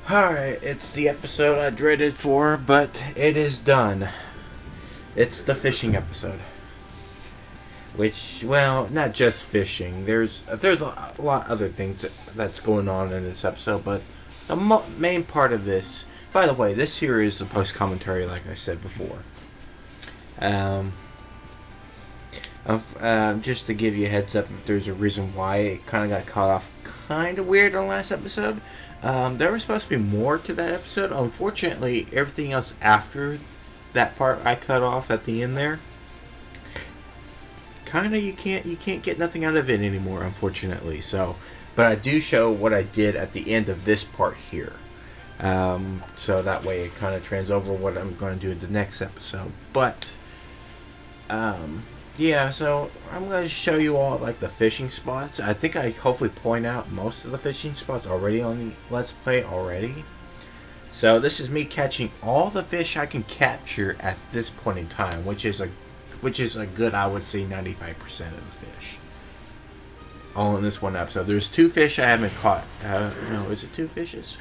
Alright, it's the episode I dreaded for, but it is done. It's the fishing episode. Which, well, not just fishing. There's a lot of other things that's going on in this episode, but the main part of this... By the way, this here is the post-commentary, like I said before. Just to give you a heads up, if there's a reason why it kind of got caught off kind of weird on the last episode. There was supposed to be more to that episode. Unfortunately, everything else after that part I cut off at the end there, kind of you can't get nothing out of it anymore, unfortunately. So, but I do show what I did at the end of this part here. So that way it kind of trans over what I'm going to do in the next episode. But, yeah, so I'm going to show you all like the fishing spots. I think I hopefully point out most of the fishing spots already on the Let's Play already. So this is me catching all the fish I can capture at this point in time, which is a good, I would say, 95% of the fish. All in this one episode. There's 2 fish I haven't caught. No, is it 2 fishes?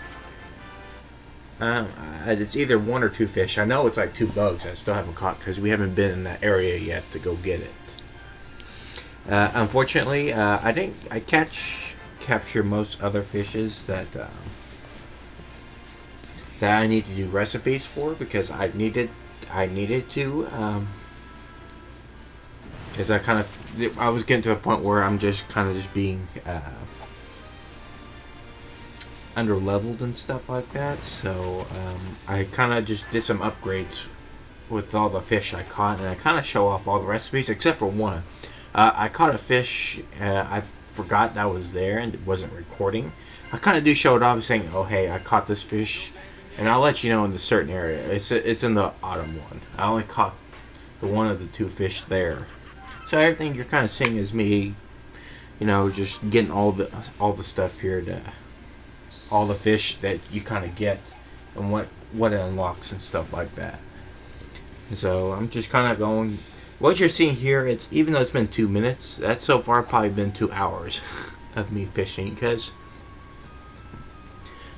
It's either 1 or 2 fish. I know it's like 2 bugs I still haven't caught because we haven't been in that area yet to go get it. Unfortunately, I capture most other fishes that I need to do recipes for because I needed to because I was getting to a point where I'm just being under leveled and stuff like that, so I kind of just did some upgrades with all the fish I caught, and I kind of show off all the recipes except for one. I caught a fish, I forgot that was there and it wasn't recording. I kind of do show it off saying, oh hey, I caught this fish, and I'll let you know in the certain area. It's in the autumn one. I only caught the one of the 2 fish there. So everything you're kind of seeing is me, just getting all the stuff here to all the fish that you kind of get and what it unlocks and stuff like that. And so I'm just kind of going. What you're seeing here, it's even though it's been 2 minutes, that's so far probably been 2 hours of me fishing because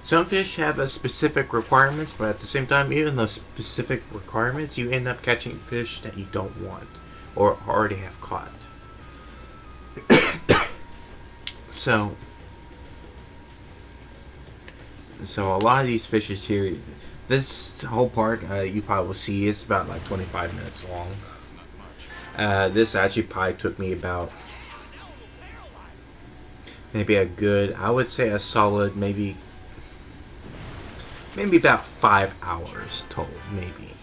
some fish have a specific requirements, but at the same time, even those specific requirements, you end up catching fish that you don't want or already have caught. So a lot of these fishes here, this whole part you probably will see is about like 25 minutes long. This actually probably took me about maybe a good, I would say a solid maybe about 5 hours total, maybe,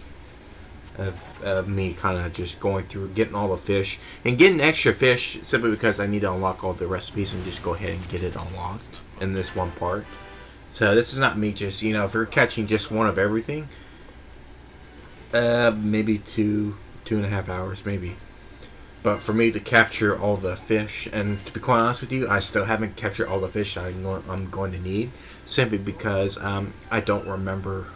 of me kind of just going through getting all the fish and getting extra fish simply because I need to unlock all the recipes and just go ahead and get it unlocked in this one part. So this is not me just, if you're catching just one of everything, maybe 2.5 hours, maybe. But for me to capture all the fish, and to be quite honest with you, I still haven't captured all the fish I'm going to need, simply because I don't remember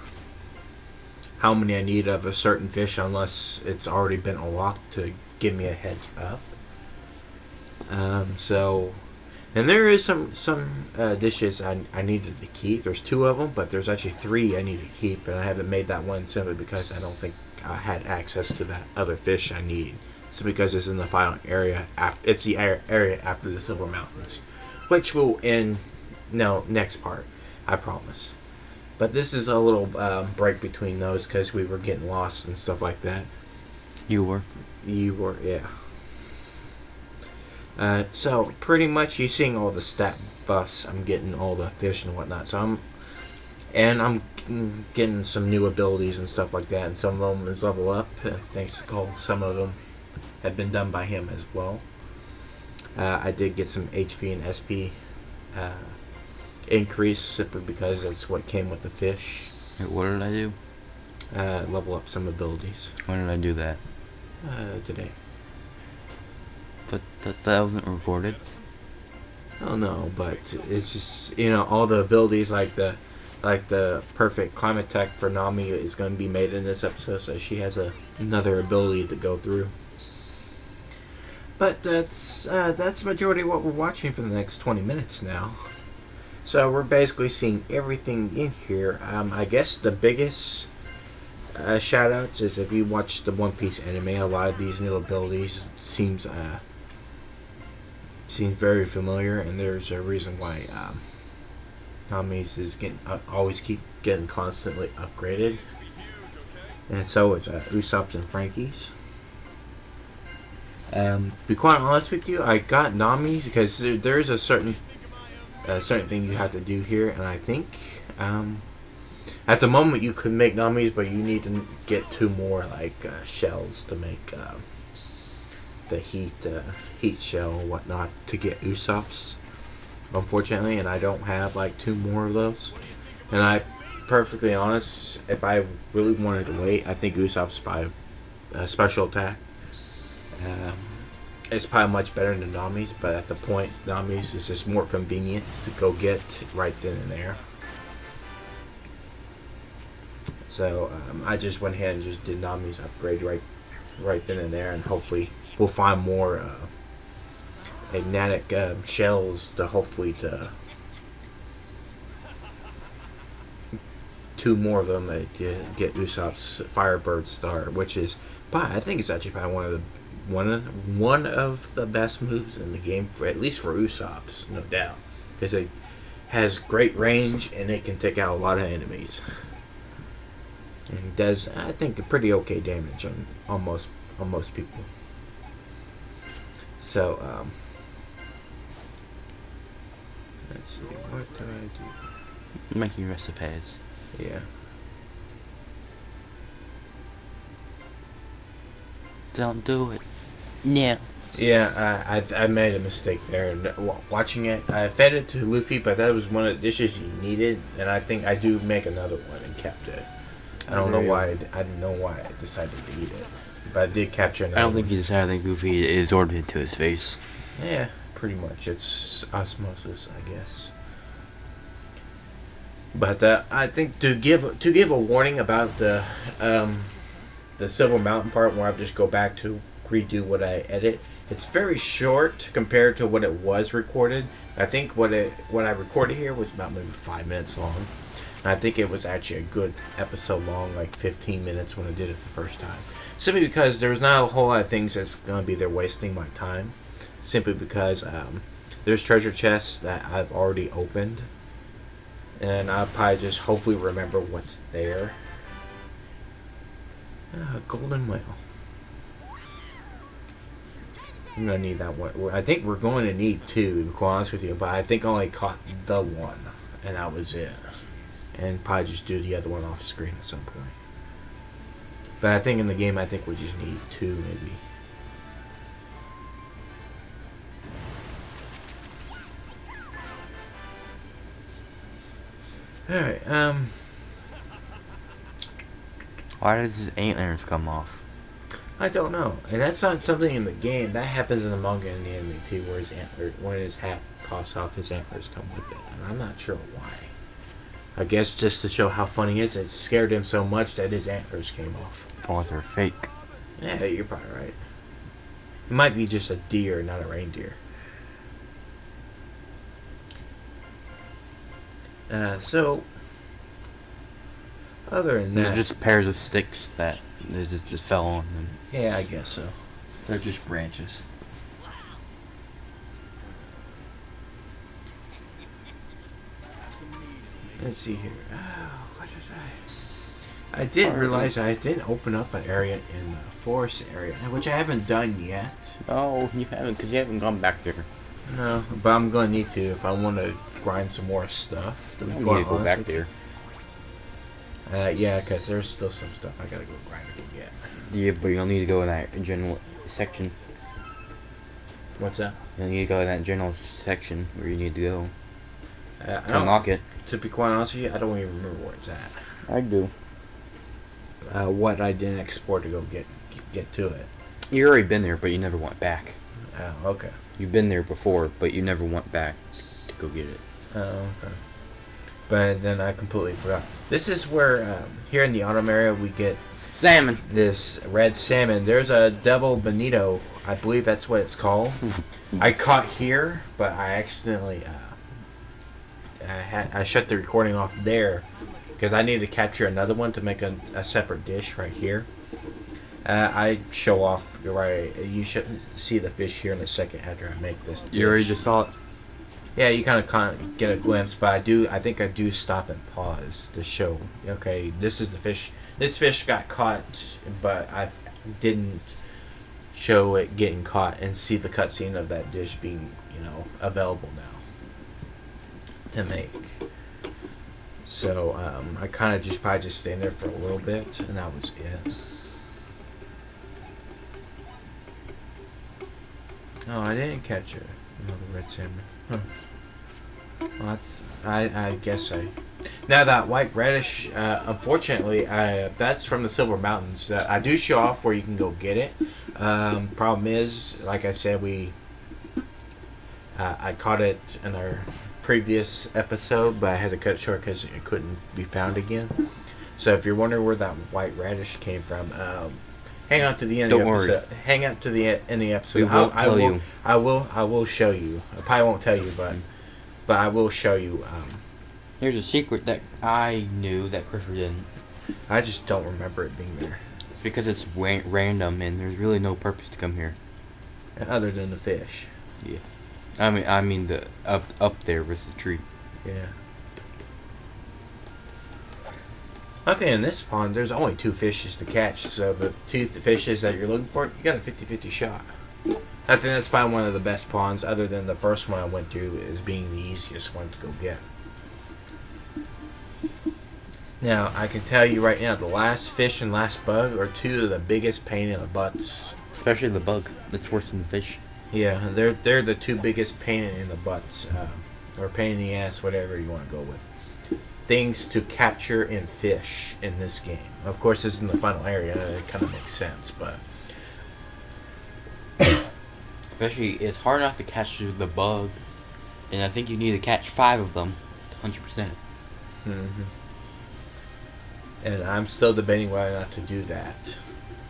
how many I need of a certain fish unless it's already been unlocked to give me a heads up. And there is some dishes I needed to keep. There's 2 of them, but there's actually 3 I need to keep, and I haven't made that one simply because I don't think I had access to that other fish I need. So because it's in the final area, it's the area after the Silver Mountains, which will end next part, I promise. But this is a little break between those because we were getting lost and stuff like that. You were, yeah. So pretty much you're seeing all the stat buffs. I'm getting all the fish and whatnot. So I'm getting some new abilities and stuff like that. And some of them is level up. Thanks to Cole. Some of them have been done by him as well. I did get some HP and SP increase simply because that's what came with the fish. Wait, what did I do? Level up some abilities. When did I do that? Today. But that wasn't recorded. Oh no, but it's just all the abilities like the perfect climate tech for Nami is going to be made in this episode, so she has another ability to go through. But that's the majority of what we're watching for the next 20 minutes now. So we're basically seeing everything in here. I guess the biggest shout outs is if you watch the One Piece anime, a lot of these new abilities seems very familiar, and there's a reason why Nami's is getting always keep getting constantly upgraded, and so is Usopp's and Frankie's. Be quite honest with you, I got Nami's because there's a certain thing you have to do here, and I think at the moment you could make Nami's, but you need to get 2 more like shells to make the heat shell or whatnot to get Usopp's, unfortunately, and I don't have like 2 more of those. And I, perfectly honest, if I really wanted to wait, I think Usopp's by special attack. It's probably much better than Nami's, but at the point, Nami's is just more convenient to go get right then and there. So I just went ahead and just did Nami's upgrade right then and there, and hopefully we'll find more magnetic shells to hopefully to 2 more of them that get Usopp's Firebird Star, which is, I think it's actually probably one of the best moves in the game, for at least for Usopp's, no doubt, because it has great range and it can take out a lot of enemies, and does, I think, a pretty okay damage on most people. So let's see, what did I do? Making recipes. Yeah. Don't do it. Yeah. Yeah, I made a mistake there. And watching it, I fed it to Luffy, but that was one of the dishes he needed, and I think I do make another one and kept it. I don't know why. I didn't know why I decided to eat it, but I did capture another. I don't think he decided. I think Luffy absorbed it into his face. Yeah, pretty much. It's osmosis, I guess. But I think to give a warning about the Silver Mountain part, where I just go back to redo what I edit. It's very short compared to what it was recorded. I think what I recorded here was about maybe 5 minutes long. And I think it was actually a good episode long, like 15 minutes when I did it the first time. Simply because there was not a whole lot of things that's going to be there wasting my time. Simply because there's treasure chests that I've already opened. And I'll probably just hopefully remember what's there. Golden whale. I'm gonna need that one. I think we're going to need 2, to be honest with you, but I think I only caught the one, and that was it. And probably just do the other one off screen at some point. But I think in the game, I think we just need 2, maybe. Alright, Why does his antlers come off? I don't know. And that's not something in the game. That happens in the manga and the anime too, where his antlers, when his hat pops off, his antlers come with it. And I'm not sure why. I guess just to show how funny he is, it scared him so much that his antlers came off. Oh, they're fake. Yeah, you're probably right. It might be just a deer, not a reindeer. So, other than They're that, just pairs of sticks that they just fell on them. yeah, I guess so. They're just branches. Let's see here. What did I did realize I didn't open up an area in the forest area, which I haven't done yet. Oh, you haven't, because you haven't gone back there. No, but I'm going to need to if I want to grind some more stuff. You need to go back there. Yeah, because there's still some stuff I got to go grind and go get. Yeah, but you'll need to go in that general section. What's that? You'll need to go in that general section where you need to go I to unlock it. To be quite honest with you, I don't even remember where it's at. I do. What I didn't export to go get to it. You've already been there, but you never went back. Oh, okay. You've been there before, but you never went back to go get it. Oh, okay. But then I completely forgot. This is where, here in the autumn area, we get Salmon! this red salmon. There's a Devil Bonito. I believe that's what it's called. I caught here, but I accidentally I shut the recording off there because I need to capture another one to make a separate dish right here. I show off right. You should see the fish here in a second after I make this dish. You already just saw it. Yeah, you kind of get a glimpse, but I think I do stop and pause to show. Okay, this is the fish. This fish got caught, but I didn't show it getting caught and see the cutscene of that dish being, available now to make. So I kind of probably just stayed there for a little bit, and that was it. Oh, I didn't catch it. Another red salmon. Huh. Well, I guess Now that white radish, unfortunately, that's from the Silver Mountains. I do show off where you can go get it. Problem is, like I said, I caught it in our previous episode, but I had to cut it short because it couldn't be found again. So if you're wondering where that white radish came from, hang on to the end of the episode. Worry. Hang out to the end of the episode. We won't tell you. I will show you. I probably won't tell you, but I will show you. Here's a secret that I knew that Christopher didn't. I just don't remember it being there. It's because it's random and there's really no purpose to come here. Other than the fish. Yeah. I mean the up there with the tree. Yeah. Okay, in this pond, there's only 2 fishes to catch, so the 2 fishes that you're looking for, you got a 50-50 shot. I think that's probably one of the best ponds, other than the first one I went to, as being the easiest one to go get. Now, I can tell you right now, the last fish and last bug are 2 of the biggest pain in the butts. Especially the bug. It's worse than the fish. Yeah, they're the 2 biggest pain in the butts, or pain in the ass, whatever you want to go with. Things to capture and fish in this game. Of course, this is in the final area. It kind of makes sense, but especially it's hard enough to catch the bug, and I think you need to catch 5 of them, 100%. Mm-hmm. And I'm still debating whether or not to do that.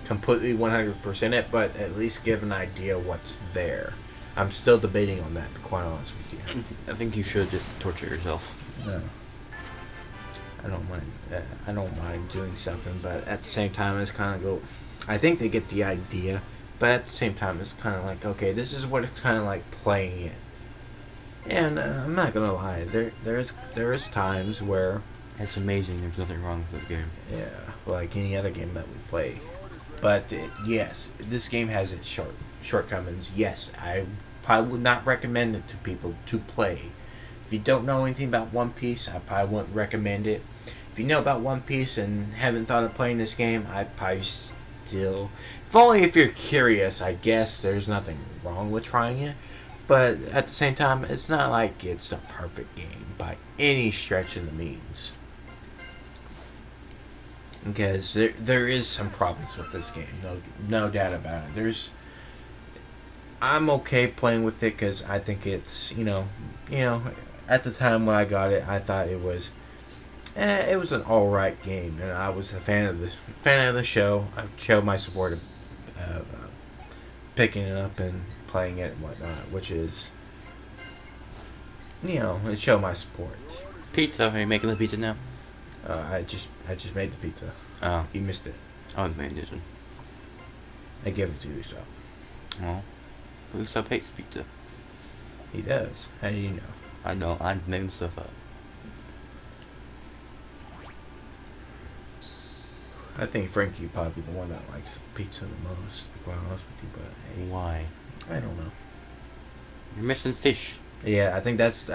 Completely 100% it, but at least give an idea what's there. I'm still debating on that, to be quite honest with you. I think you should just torture yourself. No. I don't mind. I don't mind doing something, but at the same time, it's kind of go. I think they get the idea, but at the same time, it's kind of like, okay, this is what it's kind of like playing it. And I'm not gonna lie, there is times where It's amazing. There's nothing wrong with this game. yeah, like any other game that we play. But yes, this game has its shortcomings. Yes, I probably would not recommend it to people to play. If you don't know anything about One Piece, I probably wouldn't recommend it. If you know about One Piece and haven't thought of playing this game, I'd probably still... If only if you're curious, I guess there's nothing wrong with trying it. But at the same time, it's not like it's a perfect game by any stretch of the means. Because there is some problems with this game, no doubt about it. I'm okay playing with it because I think it's, at the time when I got it, I thought it was an alright game, and I was a fan of the show. I showed my support of picking it up and playing it and whatnot, which is, it showed my support. Pizza? Are you making the pizza now? I just made the pizza. Oh. You missed it. Oh, man, didn't. I gave it to you, so. Well, Usopp hates pizza. He does. How do you know? I don't. I'm making stuff up. I think Frankie would probably be the one that likes pizza the most, to be quite honest with you, but hey, Why? I don't know. You're missing fish. Yeah, I think that's,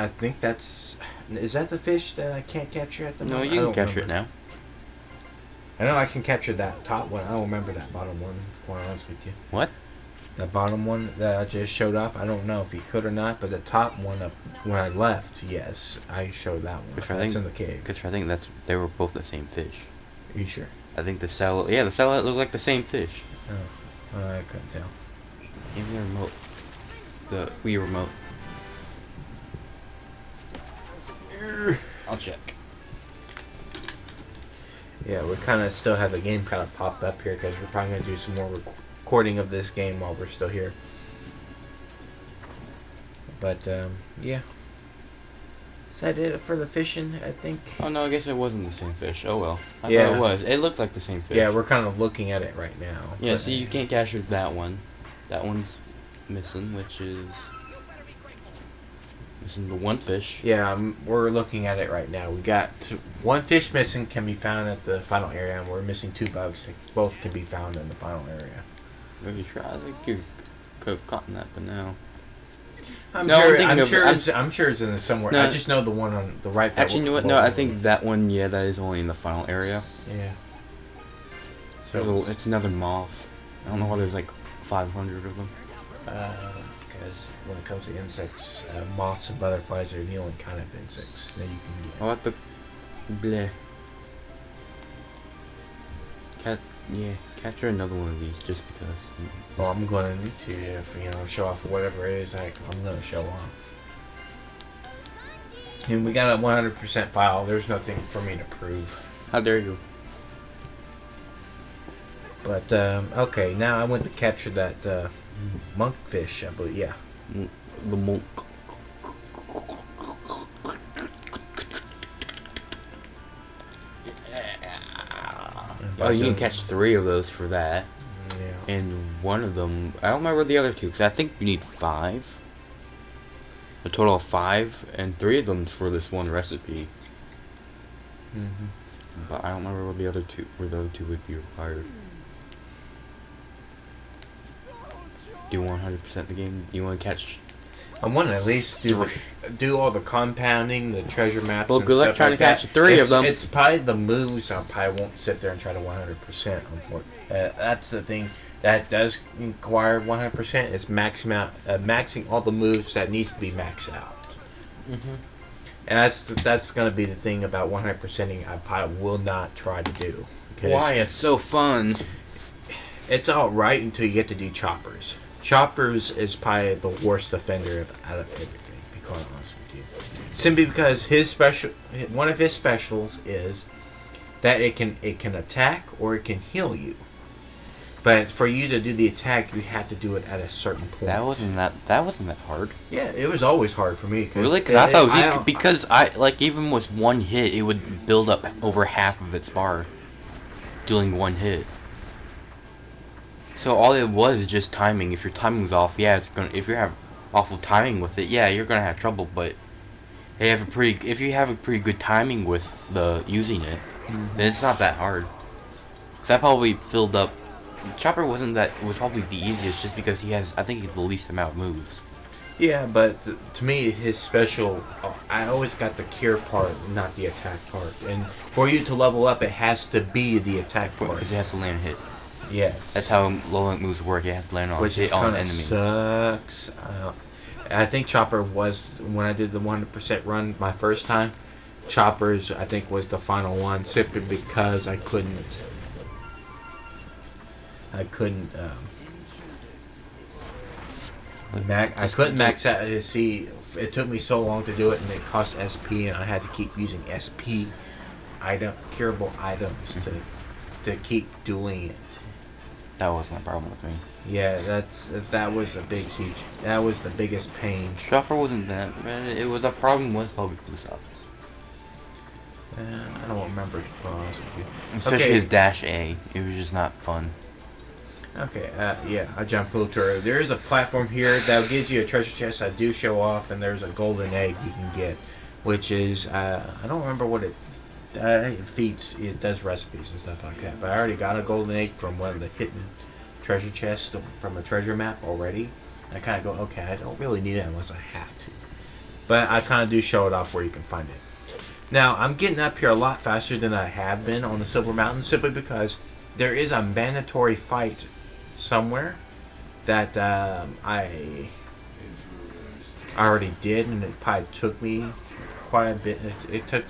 is that the fish that I can't capture at the No, moment? you I can don't capture it remember. now. I know I can capture that top one. I don't remember that bottom one, to be quite honest with you. What? That bottom one that I just showed off, I don't know if he could or not, but the top one, when I left, yes, I showed that one. That's in the cave. Because I think they were both the same fish. Are you sure? I think the satellite looked like the same fish. Oh, I couldn't tell. Give me the remote. The Wii remote. I'll check. Yeah, we kind of still have the game kind of popped up here because we're probably going to do some more recording of this game while we're still here. But, yeah. that it for the fishing? I think. Oh no, I guess it wasn't the same fish. Oh well. I Yeah. thought it was. It looked like the same fish. Yeah, we're kind of looking at it right now. Yeah, but, see, you can't capture that one. That one's missing, which is missing the one fish. Yeah, we're looking at it right now. We got one fish missing can be found at the final area, and we're missing 2 bugs. Both can be found in the final area. Maybe try. I think you could have caught that, but no. I'm No, sure. I'm thinking I'm sure it's in there somewhere. No. I just know the one on the right. Actually, you know what? No, I think that one. Yeah, that is only in the final area. Yeah. So it's another moth. I don't know why there's like 500 of them. Because when it comes to insects, moths and butterflies are the only kind of insects that you can get. What the bleh. Capture another one of these just because. Well, I'm going to need to, if show off whatever it is I'm going to show off. And we got a 100% file. There's nothing for me to prove. How dare you? But okay, now I went to capture that monkfish. I believe, yeah. The monk. Oh, you can catch 3 of those for that. Yeah. And one of them, I don't remember the other 2, because I think you need 5. A total of 5, and 3 of them for this one recipe. Mm-hmm. But I don't remember what the other 2 would be required. Do you want 100% the game? Do you want to catch? I want to at least do all the compounding, the treasure maps. Well, and good luck stuff trying like to catch that. 3 of them. It's probably the moves. I probably won't sit there and try to 100%. That's the thing that does require 100% is maxing all the moves that needs to be maxed out. Mm-hmm. And that's going to be the thing about 100%ing. I probably will not try to do. Why? It's so fun. It's all right until you get to do choppers. Choppers is probably the worst offender out of everything, to be quite honest with you. Simply because one of his specials is that it can attack or it can heal you. But for you to do the attack, you have to do it at a certain point. That wasn't that hard. Yeah, it was always hard for me. Really? Because I thought it was because even with one hit, it would build up over half of its bar, doing one hit. So all it was is just timing. If your timing's off, yeah, if you have awful timing with it, yeah, you're gonna have trouble. But if you have a pretty good timing with using it, then it's not that hard. So I probably filled up. Chopper was probably the easiest just because he has, I think, the least amount of moves. Yeah, but to me, his special, I always got the cure part, not the attack part. And for you to level up, it has to be the attack part. Because it has to land a hit. Yes. That's how low rank moves work. It has to land on Which hit on an enemy. Sucks. I think Chopper was, when I did the 100% run my first time, Chopper's, I think, was the final one, simply because I couldn't max out his C. It took me so long to do it, and it cost SP, and I had to keep using SP curable items to keep doing it. That wasn't a problem with me. Yeah, that was that was the biggest pain. Chopper wasn't that bad. It was a problem with public Usopp. I don't remember, to be honest with you. Especially his dash A. It was just not fun. Okay, yeah, I jumped a little too early. There is a platform here that gives you a treasure chest. I do show off, and there's a golden egg you can get, which is, I don't remember what it feeds. It does recipes and stuff like that. But I already got a golden egg from one of the hidden treasure chests from a treasure map already. I kind of go, okay, I don't really need it unless I have to. But I kind of do show it off where you can find it. Now, I'm getting up here a lot faster than I have been on the Silver Mountain, simply because there is a mandatory fight somewhere that I already did, and it probably took me quite a bit. It took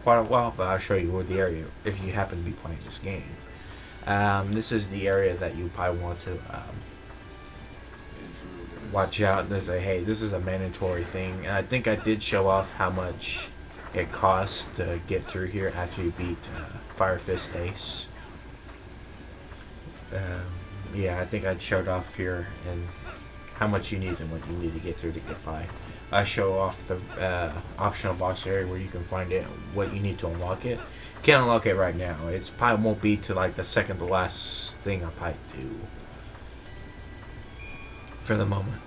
quite a while, but I'll show you where the area, if you happen to be playing this game. This is the area that you probably want to watch out and say, hey, this is a mandatory thing. And I think I did show off how much it costs to get through here after you beat Fire Fist Ace. Yeah, I think I showed off here and how much you need and what you need to get through to get by. I show off the optional boss area where you can find it, what you need to unlock it. Can't unlock it right now. It's probably won't be to like the second to last thing I probably do for the moment.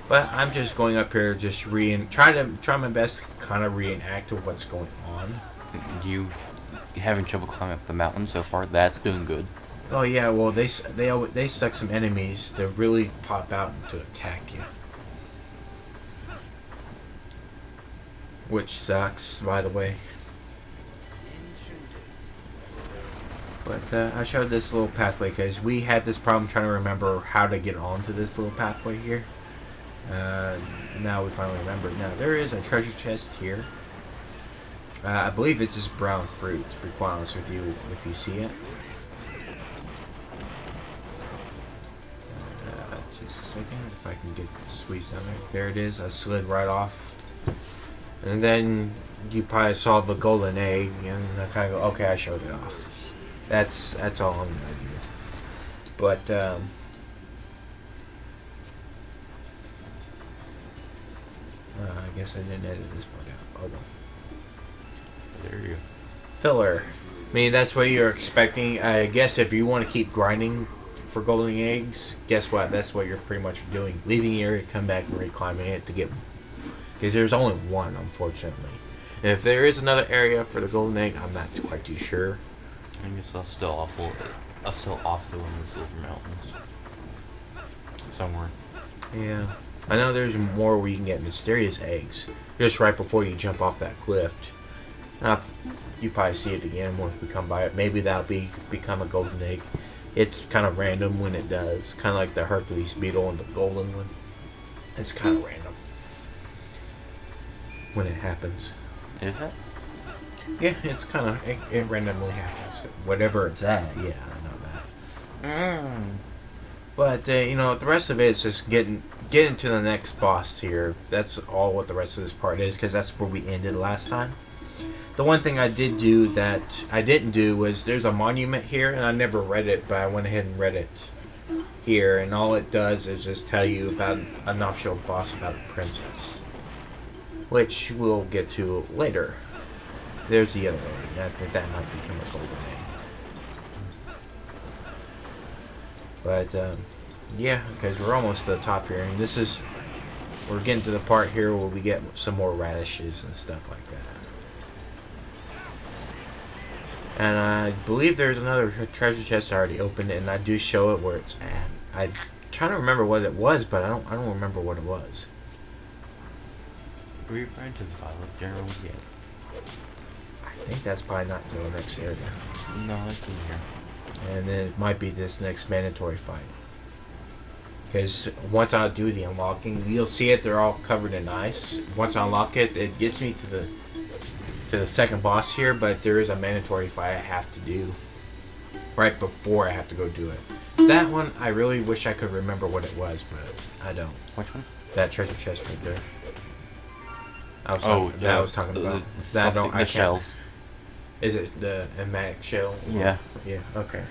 But I'm just going up here, just try my best to kind of reenact what's going on. You having trouble climbing up the mountain so far? That's doing good. Oh yeah, well they stuck some enemies to really pop out and to attack you, which sucks, by the way. But I showed this little pathway because we had this problem trying to remember how to get onto this little pathway here. Now we finally remember. Now there is a treasure chest here. I believe it's just brown fruit, to be quite honest with you, if you see it. Just a second, if I can get squeezed down there. There it is. I slid right off. And then you probably saw the golden egg, and I kind of go, okay, I showed it off. That's all I'm gonna do. But I guess I didn't edit this part out. Oh no. There you go. Filler. I mean, that's what you're expecting. I guess if you want to keep grinding for golden eggs, guess what? That's what you're pretty much doing. Leaving the area, come back and reclimbing it to get. Because there's only one, unfortunately. And if there is another area for the golden egg, I'm not quite too sure. I guess I'll still also in the Silver Mountains. Somewhere. Yeah. I know there's more where you can get mysterious eggs. Just right before you jump off that cliff. You probably see it again once we come by it. Maybe that'll become a golden egg. It's kind of random when it does. Kind of like the Hercules beetle and the golden one. It's kind of random when it happens. Is it? Yeah, it's kind of it randomly happens. Whatever it's at, yeah, I know that. But you know, the rest of it is just getting to the next boss here. That's all what the rest of this part is, because that's where we ended last time. The one thing I did do that I didn't do was there's a monument here, and I never read it, but I went ahead and read it here, and all it does is just tell you about an optional boss about a princess, which we'll get to later. There's the other egg. I think that might become a golden egg. But yeah, because we're almost to the top here, and we're getting to the part here where we get some more radishes and stuff like that. And I believe there's another treasure chest already opened, and I do show it where it's at. I'm trying to remember what it was, but I don't remember what it was. Are we going to Violet General yet? I think that's probably not the next area. No, it's in here. And then it might be this next mandatory fight. Because once I do the unlocking, you'll see it, they're all covered in ice. Once I unlock it, it gets me to the second boss here, but there is a mandatory fight I have to do right before I have to go do it. That one, I really wish I could remember what it was, but I don't. Which one? That treasure chest right there. I was talking about. The shells. Is it the Amatic shell? Yeah. Yeah, okay.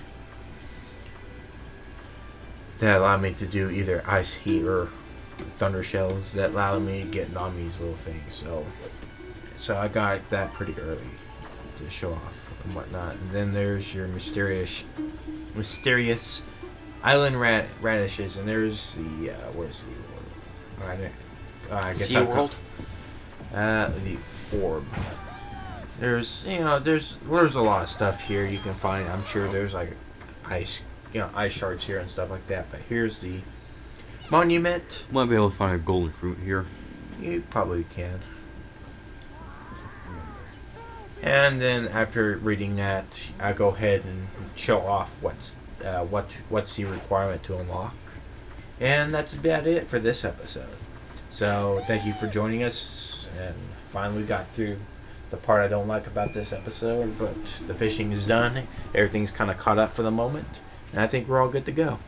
That allowed me to do either ice heat or thunder shells. That allowed me to get Nami's little things. So I got that pretty early to show off and whatnot. And then there's your mysterious island radishes, and there's the where's the orb? I guess Sea World. The orb. There's there's a lot of stuff here you can find. I'm sure there's like ice shards here and stuff like that. But here's the monument. Might be able to find a golden fruit here. You probably can. And then after reading that, I go ahead and show off what's the requirement to unlock. And that's about it for this episode. So thank you for joining us, and finally got through the part I don't like about this episode, but the fishing is done. Everything's kind of caught up for the moment, and I think we're all good to go.